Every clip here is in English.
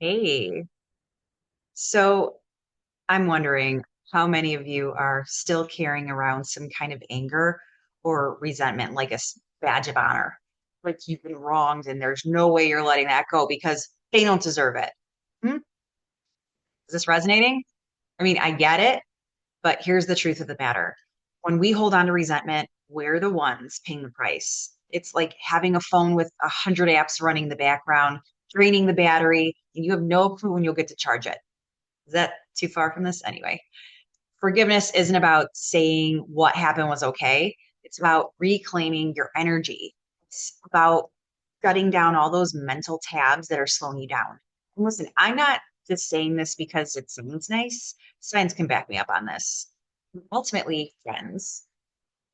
Hey, so I'm wondering how many of you are still carrying around some kind of anger or resentment, like a badge of honor, like you've been wronged and there's no way you're letting that go because they don't deserve it. Hmm? Is this resonating? I mean, I get it, but here's the truth of the matter. When we hold on to resentment, we're the ones paying the price. It's like having a phone with 100 apps running in the background, draining the battery, and you have no clue when you'll get to charge it. Is that too far from this? Anyway, forgiveness isn't about saying what happened was okay. It's about reclaiming your energy. It's about shutting down all those mental tabs that are slowing you down. And listen, I'm not just saying this because it sounds nice. Science can back me up on this. Ultimately, friends,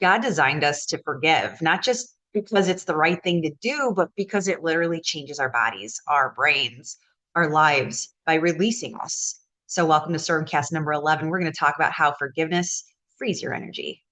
God designed us to forgive, not just because it's the right thing to do, but because it literally changes our bodies, our brains, our lives by releasing us. So, welcome to Stormcast number 11. We're going to talk about how forgiveness frees your energy.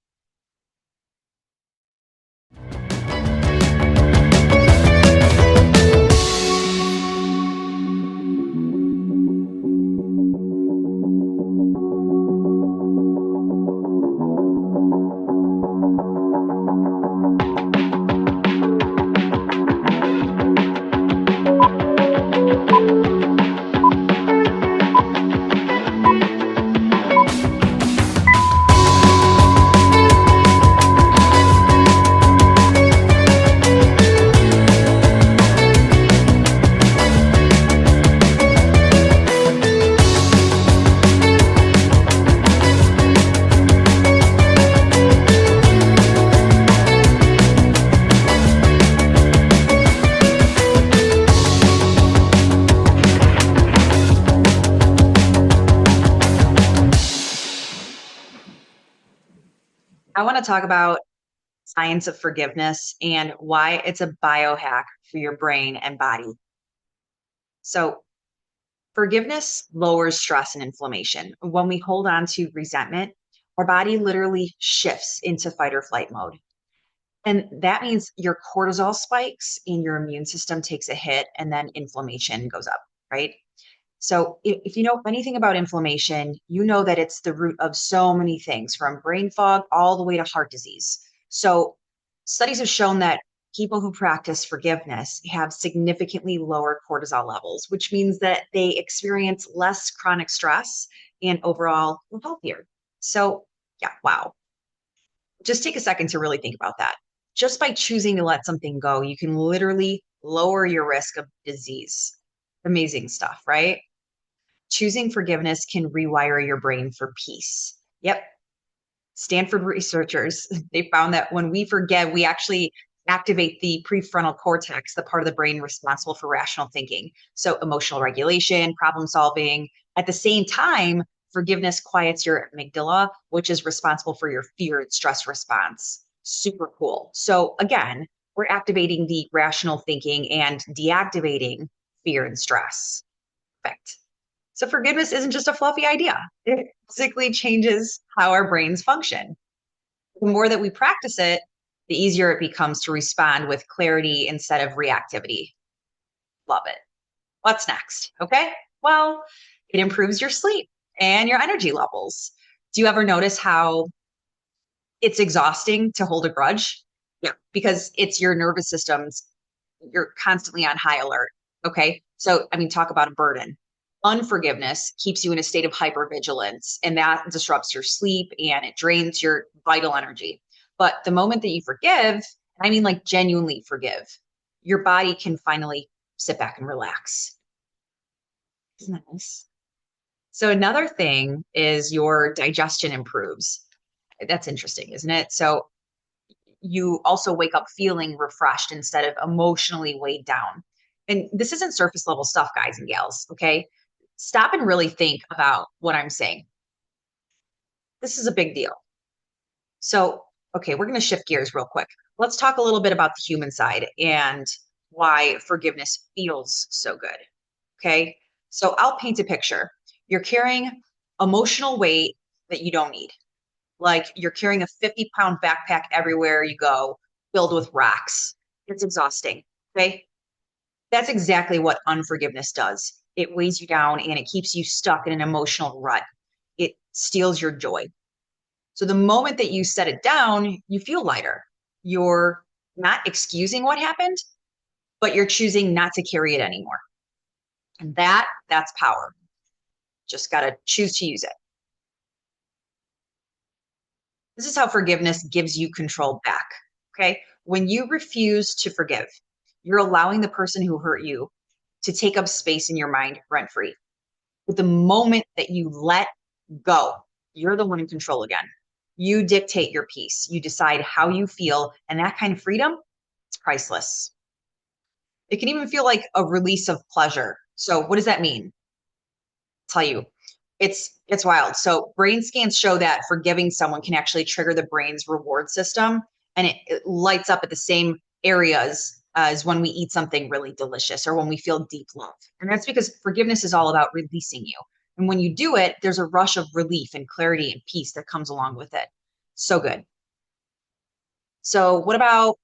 I want to talk about science of forgiveness and why it's a biohack for your brain and body. So, forgiveness lowers stress and inflammation. When we hold on to resentment, our body literally shifts into fight or flight mode. And that means your cortisol spikes and your immune system takes a hit, and then inflammation goes up, right? So, if you know anything about inflammation, you know that it's the root of so many things from brain fog all the way to heart disease. So, studies have shown that people who practice forgiveness have significantly lower cortisol levels, which means that they experience less chronic stress and overall are healthier. So, yeah, wow. Just take a second to really think about that. Just by choosing to let something go, you can literally lower your risk of disease. Amazing stuff, right? Choosing forgiveness can rewire your brain for peace. Yep. Stanford researchers, they found that when we forget, we actually activate the prefrontal cortex, the part of the brain responsible for rational thinking. So emotional regulation, problem solving. At the same time, forgiveness quiets your amygdala, which is responsible for your fear and stress response. Super cool. So again, we're activating the rational thinking and deactivating fear and stress. Perfect. So forgiveness isn't just a fluffy idea. It physically changes how our brains function. The more that we practice it, the easier it becomes to respond with clarity instead of reactivity. Love it. What's next? Okay. Well, it improves your sleep and your energy levels. Do you ever notice how it's exhausting to hold a grudge? Yeah, because it's your nervous system's, you're constantly on high alert. Okay. So, I mean, talk about a burden. Unforgiveness keeps you in a state of hypervigilance, and that disrupts your sleep and it drains your vital energy. But the moment that you forgive, I mean, like genuinely forgive, your body can finally sit back and relax. Isn't that nice? So, another thing is your digestion improves. That's interesting, isn't it? So, you also wake up feeling refreshed instead of emotionally weighed down. And this isn't surface level stuff, guys and gals. Okay. Stop and really think about what I'm saying. This is a big deal. So, okay, we're going to shift gears real quick. Let's talk a little bit about the human side and why forgiveness feels so good. Okay. So, I'll paint a picture. You're carrying emotional weight that you don't need. Like you're carrying a 50-pound backpack everywhere you go, filled with rocks. It's exhausting. Okay. That's exactly what unforgiveness does. it weighs you down and it keeps you stuck in an emotional rut. It steals your joy. So the moment that you set it down, you feel lighter. You're not excusing what happened, but you're choosing not to carry it anymore. And that's power. Just got to choose to use it. This is how forgiveness gives you control back. Okay. When you refuse to forgive, you're allowing the person who hurt you to take up space in your mind rent free. But the moment that you let go, you're the one in control again. You dictate your peace. You decide how you feel. And that kind of freedom, it's priceless. It can even feel like a release of pleasure. So what does that mean? I'll tell you, it's wild. So brain scans show that forgiving someone can actually trigger the brain's reward system, and it lights up at the same areas as when we eat something really delicious or when we feel deep love. And that's because forgiveness is all about releasing you. And when you do it, there's a rush of relief and clarity and peace that comes along with it. So good. So what about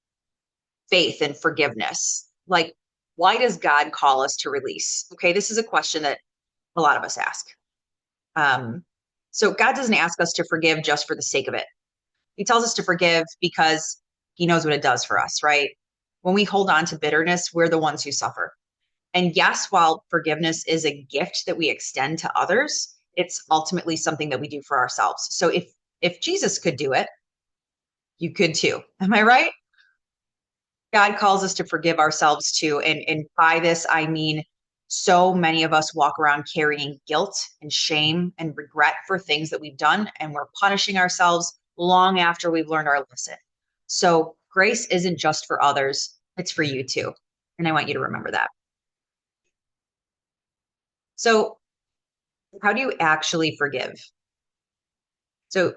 faith and forgiveness? Like, why does God call us to release? Okay, this is a question that a lot of us ask. So God doesn't ask us to forgive just for the sake of it. He tells us to forgive because he knows what it does for us, right? When we hold on to bitterness, we're the ones who suffer. And yes, while forgiveness is a gift that we extend to others, it's ultimately something that we do for ourselves. So if Jesus could do it, you could too. Am I right? God calls us to forgive ourselves too. And by this, I mean, so many of us walk around carrying guilt and shame and regret for things that we've done, and we're punishing ourselves long after we've learned our lesson. So grace isn't just for others, it's for you too. And I want you to remember that. So, how do you actually forgive? So,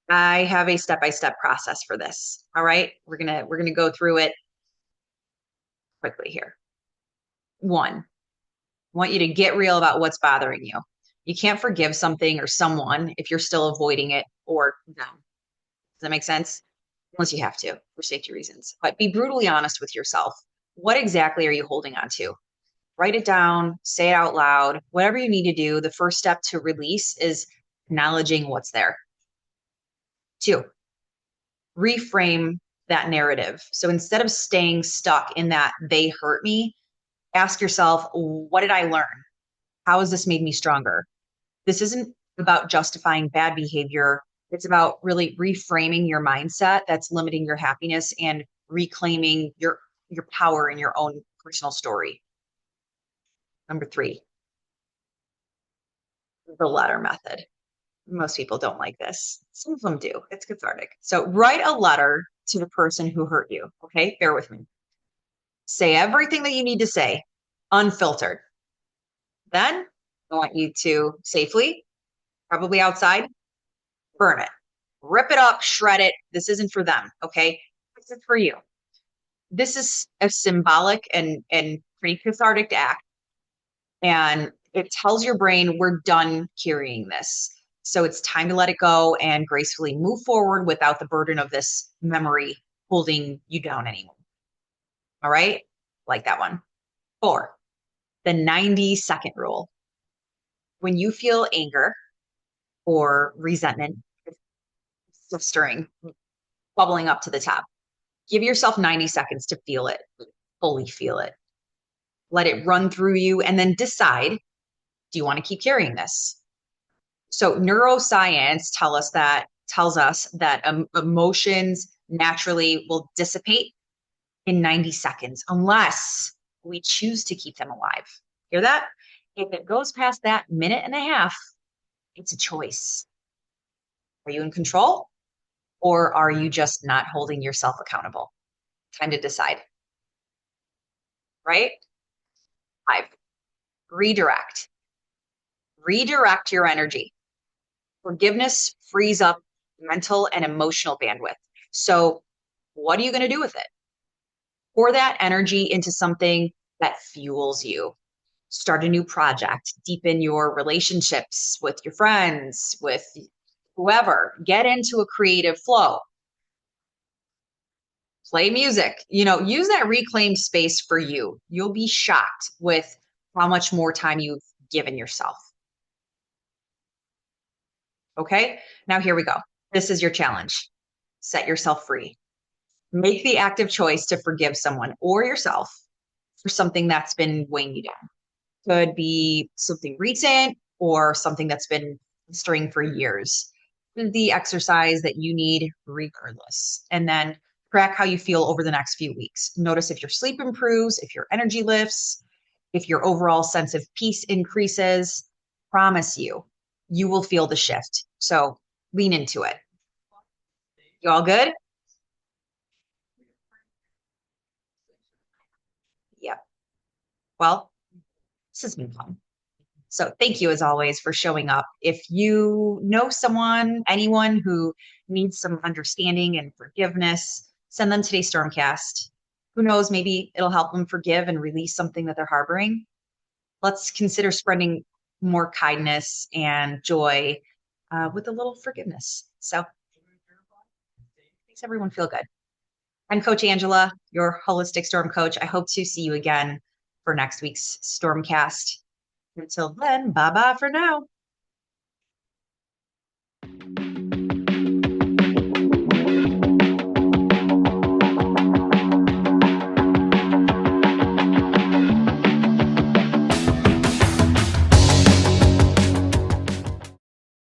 I have a step-by-step process for this. All right? We're going to go through it quickly here. One, I want you to get real about what's bothering you. You can't forgive something or someone if you're still avoiding it or them. Does that make sense? Unless you have to for safety reasons. But be brutally honest with yourself. What exactly are you holding on to? Write it down, say it out loud, whatever you need to do. The first step to release is acknowledging what's there. Two, reframe that narrative. So instead of staying stuck in that they hurt me, ask yourself, what did I learn? How has this made me stronger? This isn't about justifying bad behavior. It's about really reframing your mindset that's limiting your happiness and reclaiming your power in your own personal story. Number three, the letter method. Most people don't like this. Some of them do. It's cathartic. So write a letter to the person who hurt you. Okay, bear with me. Say everything that you need to say, unfiltered. Then I want you to safely, probably outside, burn it, rip it up, shred it. This isn't for them. Okay, this is for you. This is a symbolic and pretty cathartic act, and it tells your brain we're done carrying this. So it's time to let it go and gracefully move forward without the burden of this memory holding you down anymore. All right, like that one. Four, the 90-second rule. When you feel anger or resentment, still stirring, bubbling up to the top, give yourself 90 seconds to feel it, fully feel it. Let it run through you and then decide, do you want to keep carrying this? So neuroscience tells us that emotions naturally will dissipate in 90 seconds unless we choose to keep them alive. Hear that? If it goes past that minute and a half, it's a choice. Are you in control or are you just not holding yourself accountable? Time to decide. Right? 5, redirect. Redirect your energy. Forgiveness frees up mental and emotional bandwidth. So what are you going to do with it? Pour that energy into something that fuels you. Start a new project, deepen your relationships with your friends, with whoever. Get into a creative flow. Play music. Use that reclaimed space for you. You'll be shocked with how much more time you've given yourself. Okay, now here we go. This is your challenge. Set yourself free. Make the active choice to forgive someone or yourself for something that's been weighing you down. Could be something recent or something that's been stirring for years. The exercise that you need regardless. And then track how you feel over the next few weeks. Notice if your sleep improves, if your energy lifts, if your overall sense of peace increases. Promise you, you will feel the shift. So lean into it. You all good? Yep. Well, this has been fun. So thank you as always for showing up. If you know someone, anyone who needs some understanding and forgiveness, send them today's Stormcast. Who knows, maybe it'll help them forgive and release something that they're harboring. Let's consider spreading more kindness and joy with a little forgiveness. So makes everyone feel good. I'm Coach Angela, your holistic storm coach. I hope to see you again for next week's Stormcast. Until then, bye bye for now.